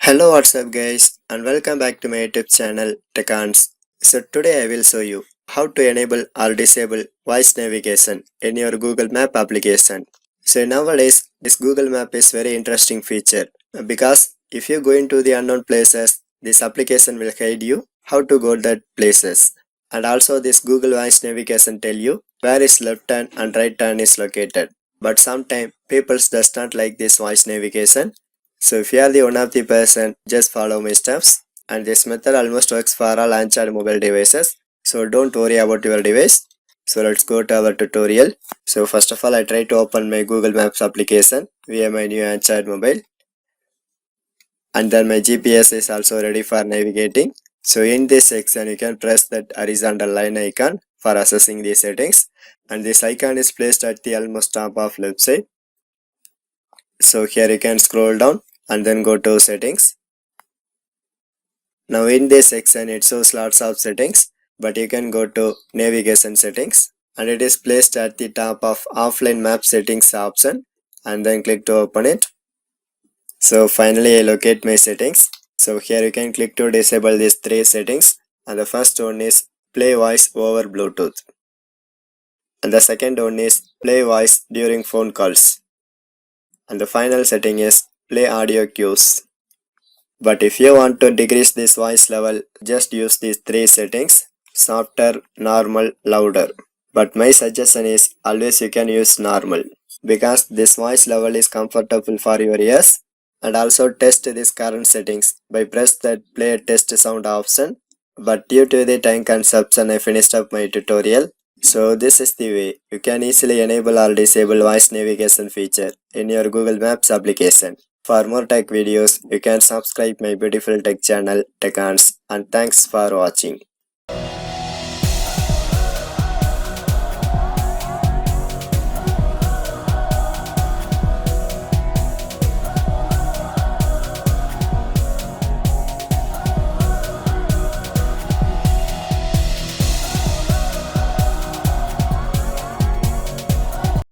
Hello, what's up guys, and welcome back to my YouTube channel Techans. So today I will show you how to enable or disable voice navigation in your Google Map application. So nowadays this Google Map is very interesting feature because if you go into the unknown places, this application will guide you how to go that places. And also this Google voice navigation tell you where is left turn and right turn is located. But sometimes people does not like this voice navigation, so if you are the one of the person, just follow my steps. And this method almost works for all Android mobile devices. So don't worry about your device. So let's go to our tutorial. So first of all, I try to open my Google Maps application via my new Android mobile. And then my GPS is also ready for navigating. So in this section, you can press that horizontal line icon for accessing the settings. And this icon is placed at the almost top of left side. So here you can scroll down and then go to settings. Now in this section it shows lots of settings, but you can go to navigation settings and it is placed at the top of offline map settings option and then click to open it. So finally I locate my settings. So here you can click to disable these three settings, and the first one is play voice over Bluetooth, and the second one is play voice during phone calls, and the final setting is play audio cues. But if you want to decrease this voice level, just use these three settings: softer, normal, louder. But my suggestion is always you can use normal because this voice level is comfortable for your ears. And also test this current settings by press that play test sound option. But due to the time consumption, I finished up my tutorial. So this is the way you can easily enable or disable voice navigation feature in your Google Maps application. For more tech videos, you can subscribe my beautiful tech channel Techans, and thanks for watching.